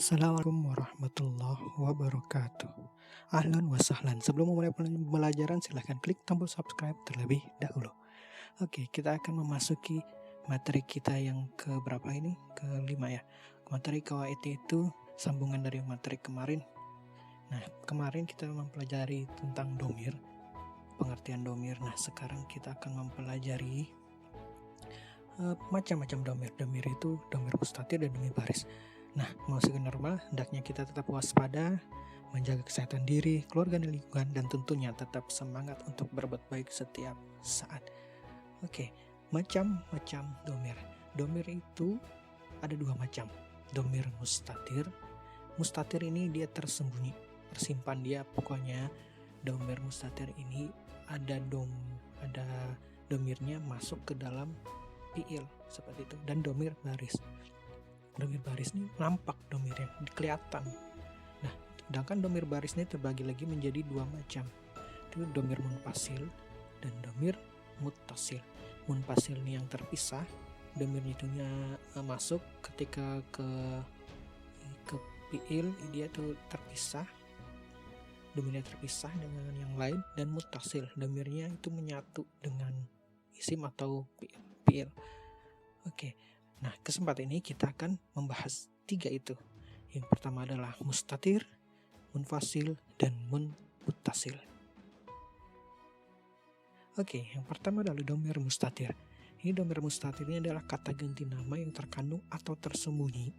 Assalamualaikum warahmatullahi wabarakatuh. Ahlan wa sahlan. Sebelum memulai pembelajaran, silahkan klik tombol subscribe terlebih dahulu. Oke, kita akan memasuki materi kita yang ke berapa ini? Kelima ya. Materi kawaid itu sambungan dari materi kemarin. Nah, kemarin kita mempelajari tentang domir, pengertian domir. Nah, sekarang kita akan mempelajari macam-macam domir. Domir itu domir mustatir dan domir baris. Nah, memasuki normal, hendaknya kita tetap waspada, menjaga kesehatan diri, keluarga dan lingkungan, dan tentunya tetap semangat untuk berbuat baik setiap saat. Oke, macam-macam domir. Domir itu ada dua macam. Domir mustatir. Mustatir ini dia tersembunyi, tersimpan dia. Pokoknya domir mustatir ini ada domirnya masuk ke dalam fiil seperti itu. Dan domir baris. Domir baris ini nampak domirnya, kelihatan. Nah, sedangkan domir baris ini terbagi lagi menjadi dua macam. Itu domir munfasil dan domir muttasil. Munfasil ini yang terpisah, domirnya itu masuk ketika ke fiil, dia tuh terpisah. Domirnya terpisah dengan yang lain. Dan muttasil, domirnya itu menyatu dengan isim atau fiil. Oke. Nah, kesempatan ini kita akan membahas tiga itu. Yang pertama adalah mustatir, munfasil, dan muttasil. Oke, yang pertama adalah domir mustatir. Ini domir mustatir ini adalah kata ganti nama yang terkandung atau tersembunyi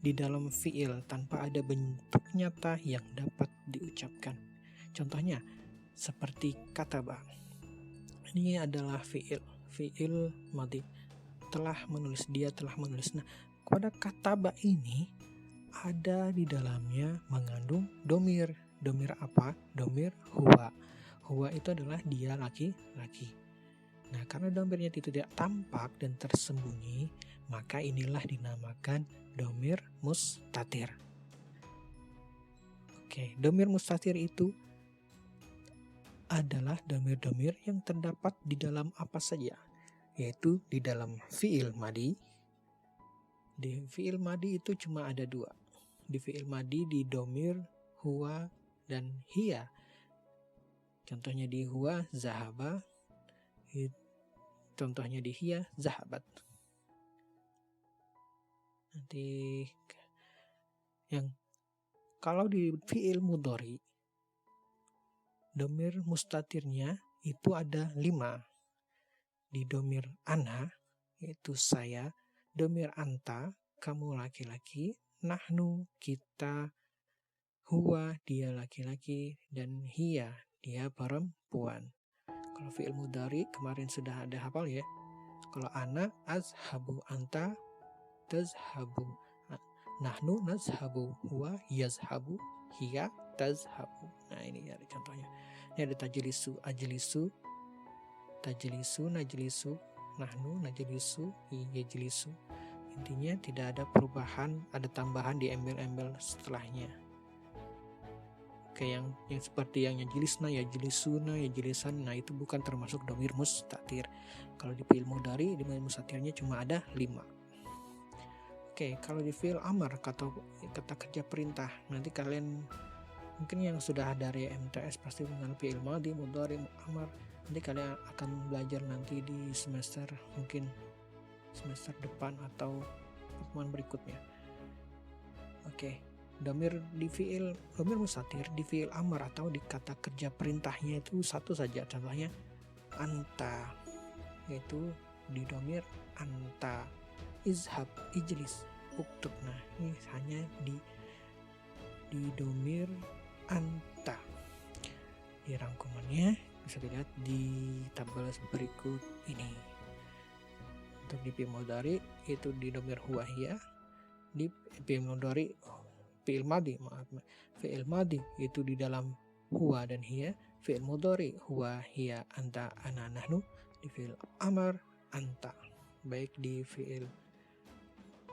di dalam fiil tanpa ada bentuk nyata yang dapat diucapkan. Contohnya, seperti kataba. Ini adalah fiil madhi. Dia telah menulis. Nah, pada kataba ini ada di dalamnya mengandung domir. Domir apa? Domir huwa. Huwa itu adalah dia laki-laki. Nah, karena domirnya itu tidak tampak dan tersembunyi, maka inilah dinamakan domir mustatir. Oke, domir mustatir itu adalah domir-domir yang terdapat di dalam apa saja, yaitu di dalam fiil madhi. Di fiil madhi itu cuma ada dua. Di fiil madhi di domir huwa dan hiya. Contohnya di huwa zahaba, contohnya di hiya zahabat. Nanti yang kalau di fiil mudhari, domir mustatirnya itu ada 5. Di domir ana, yaitu saya, domir anta, kamu laki-laki, nahnu, kita, huwa, dia laki-laki, dan hiya, dia perempuan. Kalau fi'il mudhari kemarin sudah ada hafal ya. Kalau ana, azhabu, anta, tazhabu, nahnu, nazhabu, huwa, yazhabu, hiya, tazhabu. Nah, ini ada contohnya. Ini ada tajlisu, ajlisu, tajlisu, najlisu, nahnu, najlisu, yajlisu. Intinya tidak ada perubahan, ada tambahan di embel-embel setelahnya. Oke, yang seperti yang yajlisna, yajlisuna, yajlisan, nah itu bukan termasuk domir mustatir. Kalau di fi'il mudhari, domir mustatirnya cuma ada 5. Oke, kalau di fi'il amar, kata kerja perintah, nanti kalian mungkin yang sudah dari MTS pasti mengenal fi'il madhi, mudhari, amar. Nanti kalian akan belajar nanti di semester, mungkin semester depan atau pertemuan berikutnya. Oke, domir mustatir di fi'il amar atau di kata kerja perintahnya itu satu saja. Contohnya anta, yaitu di domir anta, izhab, ijlis, uktub. Nah, ini hanya di domir anta. Di rangkumannya bisa dilihat di tabel berikut ini. Untuk di fi'il mudhari itu di domir huwa hiya, di fi'il mudhari fi'il madhi itu di dalam huwa dan hiya, fi'il mudhari huwa hiya anta ana nahnu, di fi'il amar anta. Baik di fi'il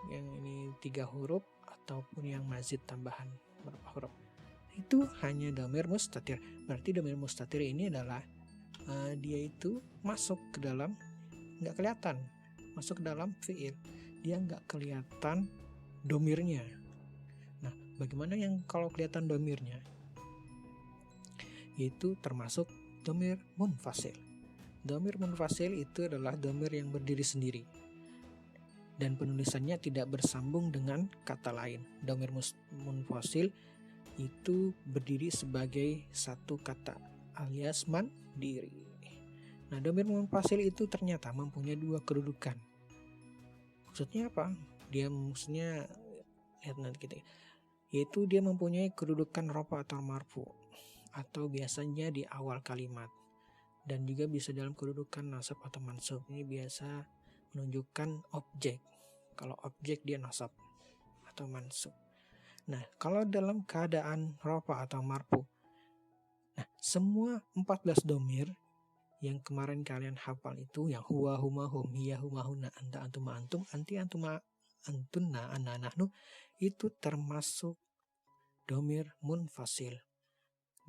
yang ini 3 huruf ataupun yang mazid tambahan berapa huruf. Itu hanya domir mustatir. Berarti domir mustatir ini adalah dia itu masuk ke dalam, nggak kelihatan, masuk ke dalam fiil, dia nggak kelihatan domirnya. Nah, bagaimana yang kalau kelihatan domirnya? Itu termasuk domir munfasil. Domir munfasil itu adalah domir yang berdiri sendiri dan penulisannya tidak bersambung dengan kata lain. Domir munfasil itu berdiri sebagai satu kata alias mandiri. Nah, domir munfasil itu ternyata mempunyai dua kedudukan. Maksudnya apa? Dia maksudnya lihat nanti kita, yaitu dia mempunyai kedudukan rofa atau marfu atau biasanya di awal kalimat, dan juga bisa dalam kedudukan nasab atau mansub. Ini biasa menunjukkan objek. Kalau objek dia nasab atau mansub. Nah, kalau dalam keadaan rofa atau marfu, nah semua 14 domir yang kemarin kalian hafal itu, yang huwa, huma, hum, hiya, huma, hunna, anta, antuma, antum, anti, antuma, antunna, anna, nahnu, itu termasuk domir munfasil.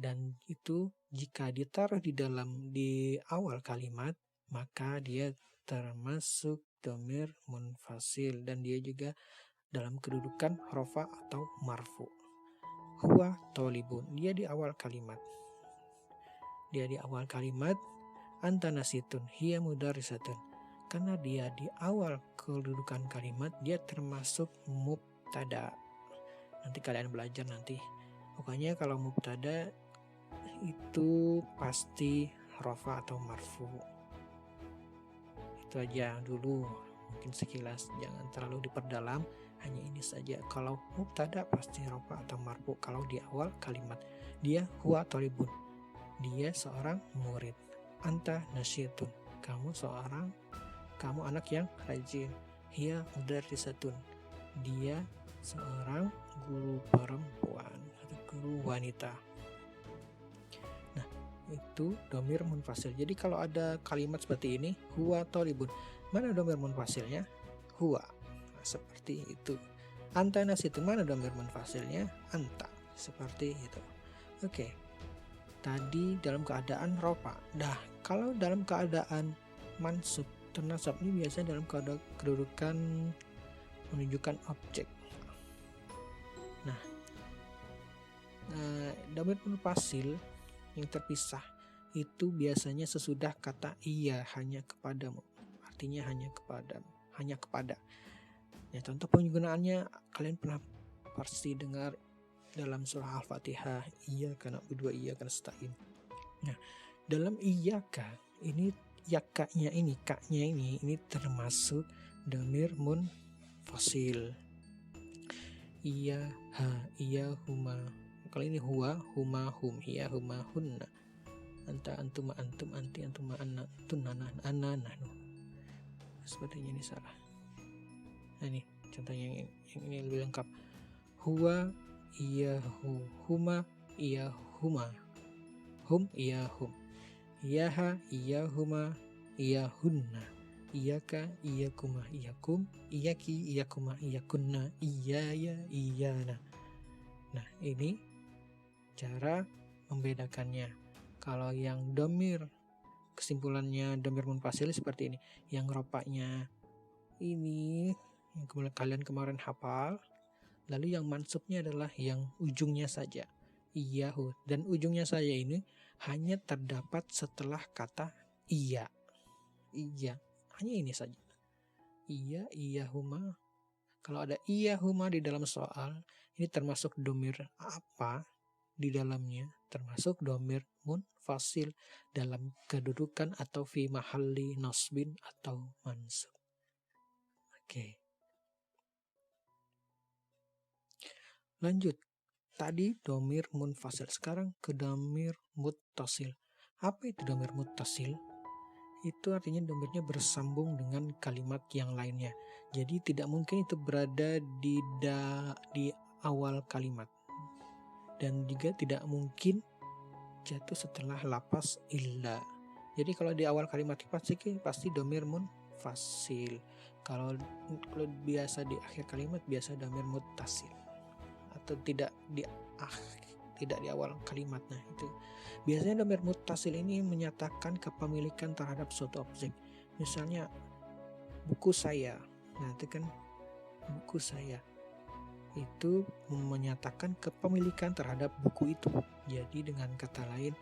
Dan itu jika ditaruh di awal kalimat, maka dia termasuk domir munfasil, dan dia juga dalam kedudukan rofa atau marfu. Huwa tolibun, dia di awal kalimat. Anta nasitun, hiya mudarisatun. Karena dia di awal kedudukan kalimat, dia termasuk mubtada. Nanti kalian belajar nanti. Pokoknya kalau mubtada itu pasti rofa atau marfu. Itu aja dulu, mungkin sekilas, jangan terlalu diperdalam, hanya ini saja. Kalau mubtada pasti rofa atau marfu kalau di awal kalimat. Dia huwa tolibun, dia seorang murid. Anta nasyitun, kamu anak yang rajin. Hiya mudarrisatun, dia seorang guru perempuan atau guru wanita. Nah, itu domir munfasil. Jadi kalau ada kalimat seperti ini, huwa tolibun, mana domir munfasilnya? Huwa. Nah, seperti itu. Anta nasyitun, mana domir munfasilnya? Anta. Seperti itu. Oke. Tadi dalam keadaan rofa. Nah, kalau dalam keadaan mansub atau nasab ini biasanya dalam kedudukan menunjukkan objek. Nah, domir munfasil yang terpisah itu biasanya sesudah kata iya, hanya kepadamu. Artinya hanya kepada. Ya, contoh penggunaannya kalian pernah pasti dengar dalam surah Al-Fatihah, iyyaka na'budu wa iyyaka nasta'in. Nah, dalam iyyaka ini, yakanya ini, kaknya ini termasuk domir munfasil. Iya, ha, iya, huma. Kalau ini huwa, huma, hum, hiya, huma, hunna. Anta, antuma, antum, anti, antuma, anna, tunna, anna, nahnu. Sepertinya ini salah. Nah, ini contohnya yang ini lebih lengkap. Huwa, iya, huma, iya, huma. Hum, iya, hum. Iyaha, iya, huma, iya, hunna. Iyaka, iyakuma, iyakum. Iyaki, iyakuma, iyakunna. Iyaya, iyana. Nah, ini cara membedakannya. Kalau yang domir, kesimpulannya domir munfasil seperti ini. Yang ropaknya ini yang kalian kemarin hafal. Lalu yang mansubnya adalah yang ujungnya saja, iyahu. Dan ujungnya saja ini hanya terdapat setelah kata iya. Iya, hanya ini saja. Iya, iyahuma. Kalau ada iyahuma di dalam soal, ini termasuk domir apa di dalamnya? Termasuk domir munfasil dalam kedudukan atau fi mahalli nasbin atau mansub. Oke. Lanjut, tadi domir munfasil, sekarang ke domir muttasil. Apa itu domir muttasil? Itu artinya domirnya bersambung dengan kalimat yang lainnya. Jadi tidak mungkin itu berada di awal kalimat. Dan juga tidak mungkin jatuh setelah lapas illa. Jadi kalau di awal kalimat pasti domir munfasil. Kalau biasa di akhir kalimat biasa domir muttasil. Atau tidak di awal kalimat. Nah, itu biasanya domir muttasil ini menyatakan kepemilikan terhadap suatu objek. Misalnya buku saya. Nah, itu kan buku saya. itu menyatakan kepemilikan terhadap buku itu. Jadi dengan kata lain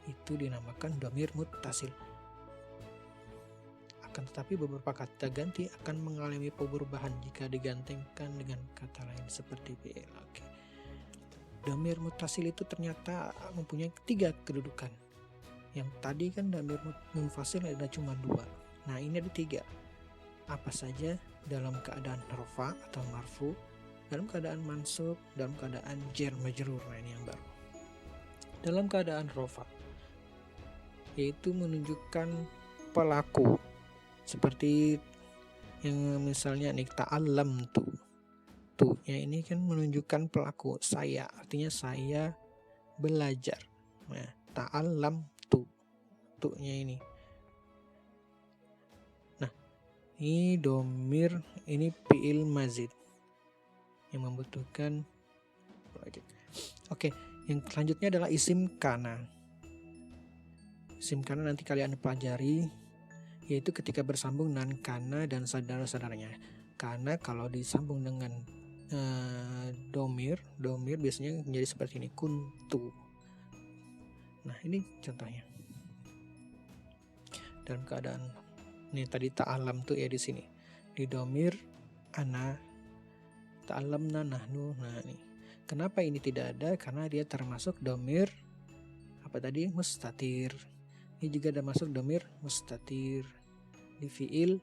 itu dinamakan dhamir muttasil. Akan tetapi beberapa kata ganti akan mengalami perubahan jika digantungkan dengan kata lain seperti fi'il. Oke. Dhamir muttasil itu ternyata mempunyai 3 kedudukan. Yang tadi kan dhamir munfasil ada cuma 2. Nah, ini ada 3. Apa saja? Dalam keadaan rafa atau marfu, dalam keadaan mansub, dalam keadaan jar majrur. Nah, ini yang baru. Dalam keadaan rafa, yaitu menunjukkan pelaku. Seperti yang misalnya nih ta'allam tu. Tu-nya ini kan menunjukkan pelaku, saya, artinya saya belajar. Nah, ta'allam tu. Tu-nya ini. Nah, ini dhamir, ini fi'il mazid yang membutuhkan project. Oke, yang selanjutnya adalah isim kana. Isim kana nanti kalian pelajari, yaitu ketika bersambung dengan kana dan saudara-saudaranya. Karena kalau disambung dengan domir biasanya menjadi seperti ini, kuntu. Nah, ini contohnya. Dalam keadaan ini tadi ta'alam tuh ya di sini. Di domir ana, ta'alamna nahnu. Nah, ini. Kenapa ini tidak ada? Karena dia termasuk domir apa tadi? Mustatir. Ini juga ada masuk domir mustatir. Di fi'il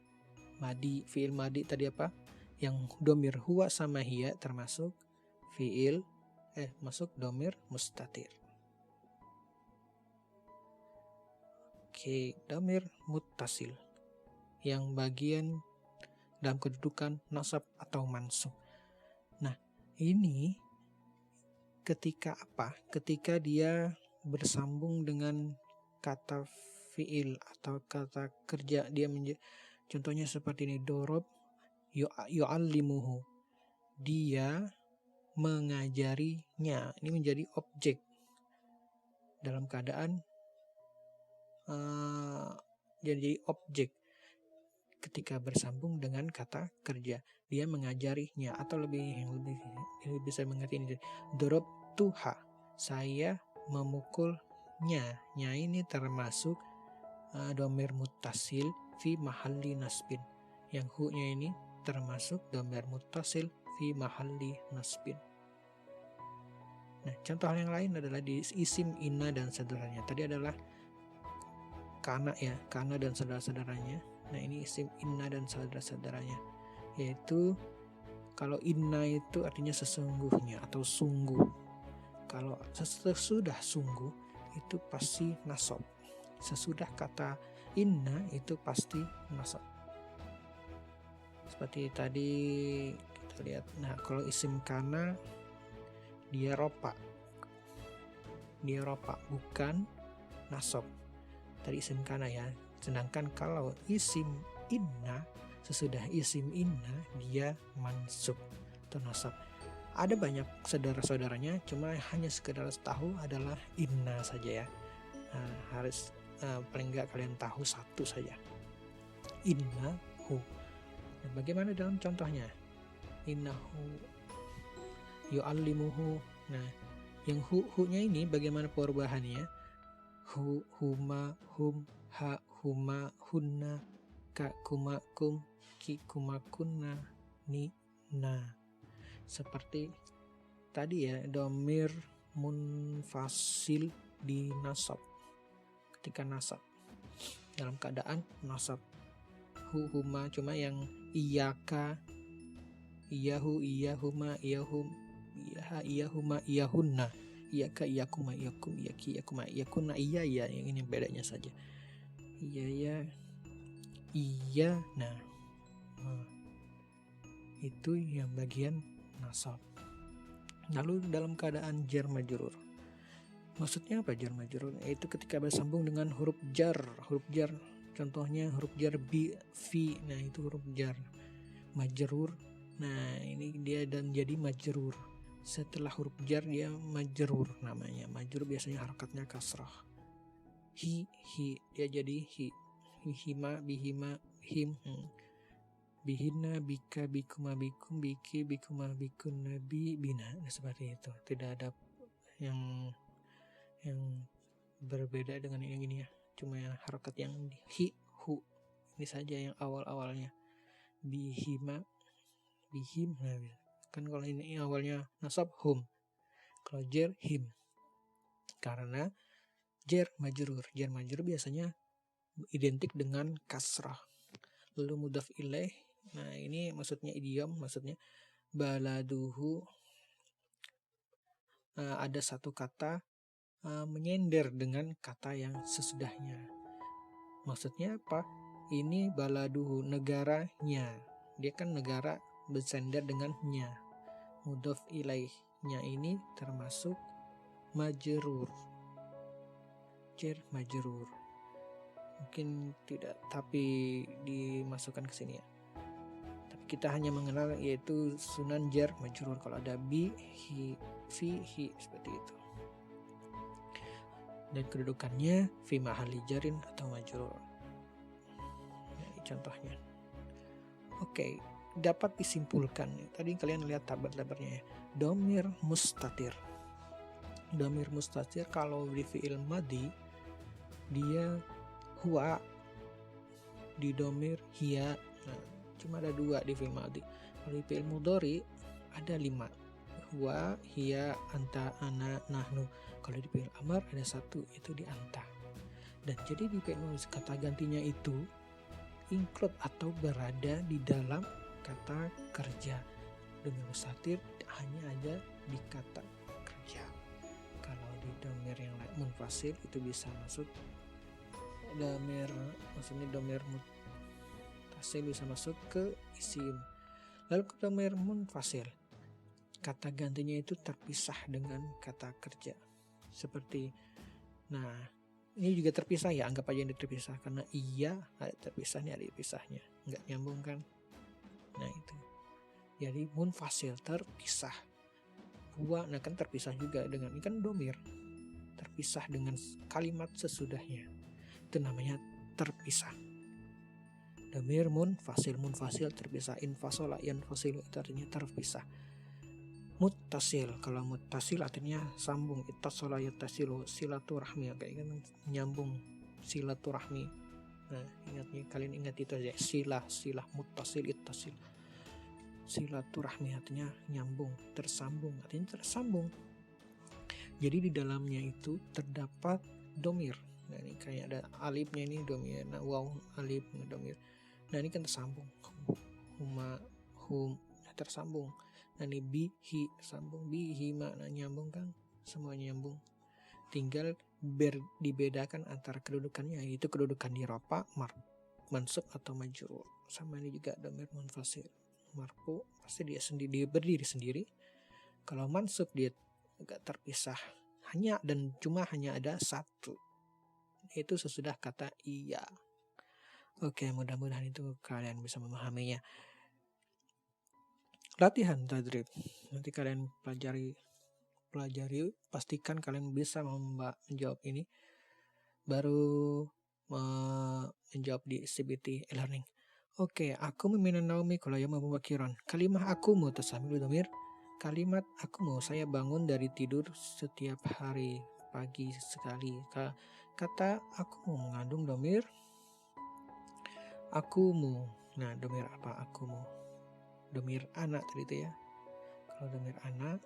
madi. Fi'il madi tadi apa? Yang domir huwa sama hiya termasuk fi'il masuk domir mustatir. Oke, domir muttasil yang bagian dalam kedudukan nasab atau mansub. Nah, ini ketika apa? Ketika dia bersambung dengan kata fi'il atau kata kerja, dia contohnya seperti ini, dorob yu'allimuhu, dia mengajarinya. Ini menjadi objek dalam keadaan jadi objek ketika bersambung dengan kata kerja, dia mengajarinya. Atau lebih bisa mengerti ini, dorob tuha, saya memukulnya. Nya ini termasuk dhamir muttasil fi mahalli nasbin. Yang hu-nya ini termasuk dhamir muttasil fi mahalli nasbin. Nah, contoh yang lain adalah di isim inna dan saudaranya. Tadi adalah kana ya, kana dan saudara-saudaranya. Nah, ini isim inna dan saudara-saudaranya. Yaitu kalau inna itu artinya sesungguhnya atau sungguh. Kalau sesudah sungguh itu pasti nasab. Sesudah kata inna itu pasti nasab. Seperti tadi kita lihat. Nah, kalau isim kana dia ropa bukan nasab. Tadi isim kana ya. Sedangkan kalau isim inna, sesudah isim inna dia mansub atau nasab. Ada banyak saudara-saudaranya, cuma hanya sekedar tahu adalah inna saja ya. Nah, harus paling enggak kalian tahu satu saja, inna hu. Nah, bagaimana dalam contohnya? Innahu yu'allimuhu. Nah, yang hu-nya ini bagaimana perubahannya? Hu, huma, hum, ha, huma, hunna, ka, kuma, kum, ki, kuma, kunna, ni, na. Seperti tadi ya, dhamir munfasil di nasab. Ketika nasab, dalam keadaan nasab, hu, huma, cuma yang iyaka, iyahu, iyahuma, iyahum, iyaha, iyahuma, iyahunna, iyaka, iyakuma, iyakum, iyaki, iyakuma, iyakunna, iya, yang ini bedanya saja. Iya. Nah, itu yang bagian nasab. Lalu dalam keadaan jar majrur. Maksudnya apa jar majrur? Yaitu ketika bersambung dengan huruf jar. Contohnya huruf jar bi, fi. Nah, itu huruf jar majrur. Nah, ini dia dan jadi majrur. Setelah huruf jar dia majrur namanya. Majrur biasanya harakatnya kasrah. Hi, dia jadi hi. Hima, bihima, him. bihina, bika, bikuma, bikum, biki, bikuma, bikun, bina. Nah, seperti itu. Tidak ada yang berbeda dengan yang ini ya. Cuma yang harokat yang di hi, hu. Ini saja yang awal-awalnya. Bihima, bihim. Nah, kan kalau ini awalnya nasab hum. Kalau jer him. Karena jer majrur. Jer majrur biasanya identik dengan kasrah. Lalu mudhaf ilaih. Nah, ini maksudnya idiom, maksudnya baladuhu. Ada satu kata menyender dengan kata yang sesudahnya. Maksudnya apa? Ini baladuhu, negaranya. Dia kan negara bersender dengan nya. Mudhaf ilaihnya ini termasuk majrur. Jer majrur. Mungkin tidak, tapi dimasukkan ke sini ya. Tapi kita hanya mengenal yaitu sunan jar majrur. Kalau ada bi, hi, fi, hi, seperti itu. Dan kedudukannya fi mahali jarin atau majrur. Ini contohnya. Oke, dapat disimpulkan. Tadi kalian lihat tabar-tabarnya ya. Domir mustatir. Domir mustatir kalau di fi'il madi dia huwa, di domir hiya. Nah, cuma ada 2 di fi'il madi. Kalau di fi'il mudhari ada 5. Huwa, hiya, anta, ana, nahnu. Kalau di fi'il amar ada 1, itu di anta. Dan jadi di fi'il mudhari kata gantinya itu include atau berada di dalam kata kerja. Domir mustatir hanya ada di kata kerja. Kalau di domir yang lain munfasil itu bisa masuk domir, maksudnya domir mutasil bisa masuk ke isim. Lalu ke domir munfasil, kata gantinya itu terpisah dengan kata kerja. Seperti, nah ini juga terpisah ya, anggap aja ini terpisah karena iya ada terpisahnya, ada dipisahnya, nggak nyambung kan. Nah itu, jadi munfasil terpisah. Huwa, nah kan terpisah juga dengan, ini kan domir terpisah dengan kalimat sesudahnya, itu namanya terpisah. Domir munfasil terpisah. Infasola yanfasilu itu artinya terpisah. Muttasil, kalau muttasil artinya sambung. Ittasola yattasilu, silaturahmi, kayak kan nyambung, silaturahmi. Nah kalian ingat itu aja, silah muttasil ittasil. Silaturahmi artinya nyambung, tersambung, artinya tersambung. Jadi di dalamnya itu terdapat domir. Nah ini kayak ada alifnya, ini domir. Nah waw, alif, domir. Nah ini kan tersambung. Huma, hum, tersambung. Nah ini bi, hi, sambung. Bi, hi, makna nyambung kan. Semuanya nyambung. Tinggal dibedakan antara kedudukannya. Yaitu kedudukan di ropa, mansub atau majrur. Sama ini juga domir munfasil. Marfu pasti dia sendiri, berdiri sendiri. Kalau mansub dia agak terpisah. Cuma hanya ada 1. Itu sesudah kata iya. Oke, mudah-mudahan itu kalian bisa memahaminya. Latihan tadrib. Nanti kalian pelajari, pastikan kalian bisa menjawab ini. Baru menjawab di CBT e-learning. Oke, aku meminan naumi kalau yang mubakiran. Kalimah aku mau tasamilu domir. Kalimat aku mau, saya bangun dari tidur setiap hari pagi sekali. Kata aku mau mengandung domir aku mau. Nah, domir apa aku mau? Domir anak tadi itu ya. Kalau domir anak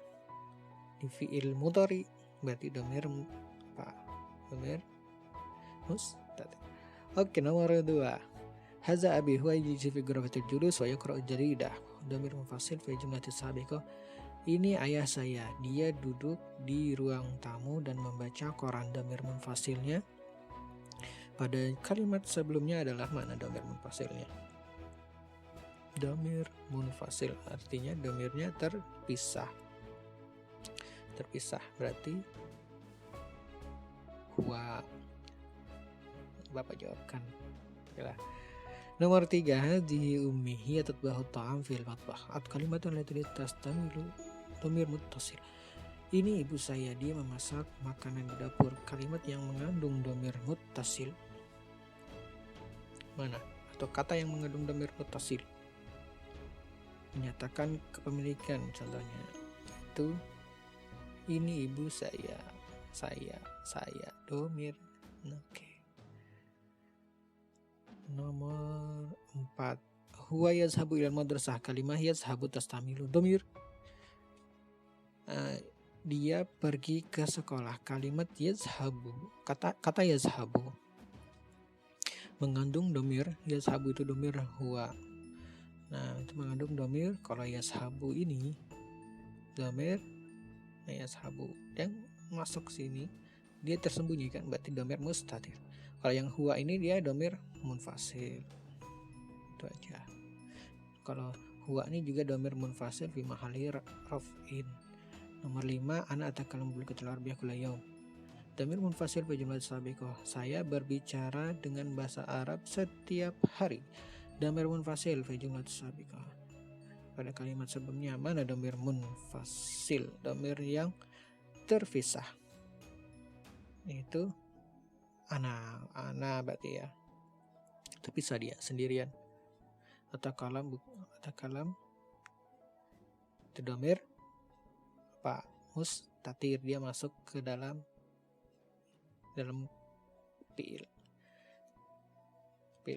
di fi'il mudhari berarti domir apa? Domir mustatir. Oke, nomor 2. Haza abi huwa yajzi fi ghurafatil julus wa yaqra'u jaridah. Domir mufasil fi jumlatis sabiqah. Ini ayah saya, dia duduk di ruang tamu dan membaca koran. Domir munfasilnya pada kalimat sebelumnya adalah mana domir munfasilnya? Domir munfasil artinya domirnya terpisah. Terpisah berarti huwa. Bapak jawabkan. Okelah. Nomor 3, hadhihi ummihi tatbahu ta'am fil matbah. Kalimatun allati tastamilu domir muttasil. Ini ibu saya, dia memasak makanan di dapur. Kalimat yang mengandung domir muttasil mana? Atau kata yang mengandung domir muttasil? menyatakan kepemilikan, contohnya itu ini ibu saya, domir. Oke. Nomor 4, huwa yazhabu ilal madrasah, kalimah yazhabu tastamilu domir. Dia pergi ke sekolah, kalimat yazhabu, kata yazhabu mengandung domir, yazhabu itu domir huwa. Nah, itu mengandung domir. Kalau yazhabu ini domir yazhabu yang masuk sini dia tersembunyi kan, berarti domir mustatir. Kalau yang huwa ini dia domir munfasil. Itu aja. Kalau huwa ini juga domir munfasil fi mahalli raf'in. Nomor 5, ana atakallamu bil lughati al-arabiyyah kulla yaum. Domir munfasil fi jumlah sabiqah, saya berbicara dengan bahasa Arab setiap hari. Domir munfasil fi jumlah sabiqah, pada kalimat sebelumnya. Mana domir munfasil? Domir yang terpisah. Itu ana berarti ya. Terpisah dia sendirian. Atakalam itu domir apa? Mustatir, dia masuk ke dalam fi'il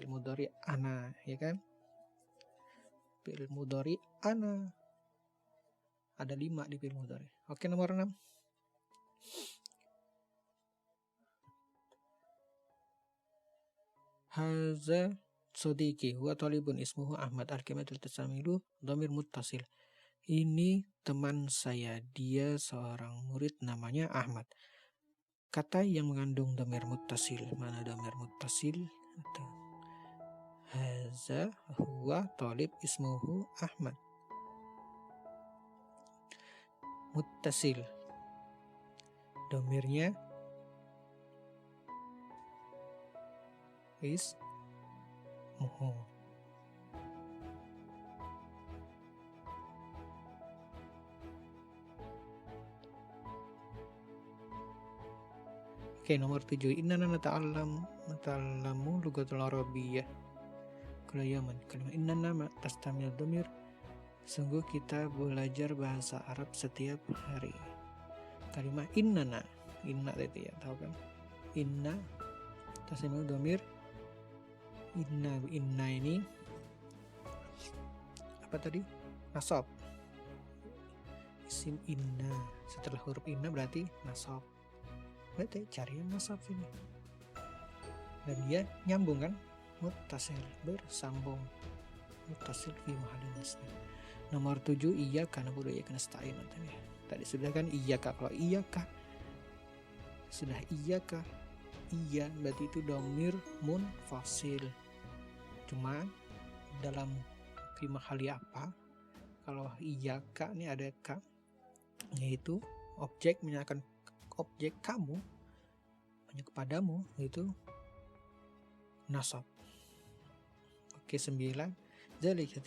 mudhari ana, ya kan? Fi'il mudhari ana ada 5 di fi'il mudhari. Oke, nomor 6. Haza sodiki huwa talibun ismuhu Ahmad, al-kalimatul tasamilu dhamir muttasil. Ini teman saya, dia seorang murid namanya Ahmad. Kata yang mengandung dhamir muttasil, mana dhamir muttasil? Haza huwa talib ismuhu Ahmad. Muttasil, dhamirnya ismuhu. Oke, nomor 7, innana nata'allamu lughatul arabiyyah kulla yawmin. Kalimat innana tastamil dhamir, sungguh kita belajar bahasa Arab setiap hari. Kalimat innana, inna itu ya, tahu kan? Inna tastamil dhamir. Inna ini apa tadi? Nasab. Isim inna setelah huruf inna berarti nasab. Berarti cari yang nasab ini. Dan dia nyambung kan? Muttasil, bersambung. Muttasil fi mahalli nasb. Nomor 7, iyyaka na'budu wa iyyaka nasta'in. Tadi sudah kan iyyaka. Kalau iyyaka sudah iyyaka, iya berarti itu dhamir munfasil. Cuma dalam fi mahalli apa? Kalau iyyaka ini ada ka, yaitu objek menyatakan objek kamu hanya kepadamu, itu nasab. Oke, 9, dzalika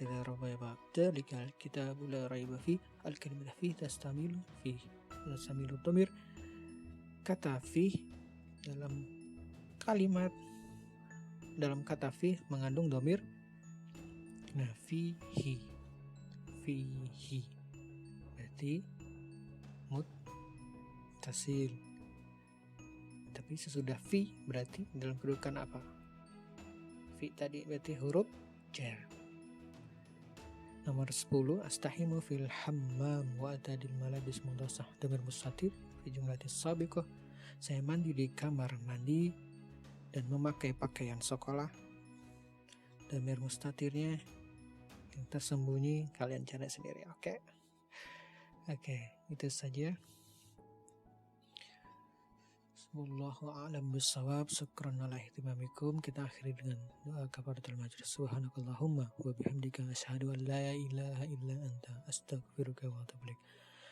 kitabul la raiba fi al-kalimatu fi tastamilu dhamir. Kata fi dalam kata fi mengandung dhamir nah fihi berarti muttasil. Tapi sesudah fi berarti dalam kedudukan apa? Fi tadi berarti huruf jar. Nomor 10, astahimu fil hammam wa atadil malabis mudasah dhamir mustatir fi jumlatis sabiqah. Saya mandi di kamar mandi dan memakai pakaian sekolah. Dhamir mustatirnya yang tersembunyi kalian cari sendiri. Oke, itu saja. Wallahu a'lam bissawab. Syukran ala ihtimamikum. Kita akhiri dengan doa kafaratul majlis. Subhanakallahumma wa bihamdika asyhadu an la ilaha illa anta astaghfiruka wa atubu ilaik.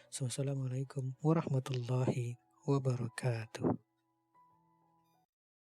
Wassalamualaikum warahmatullahi wabarakatuh.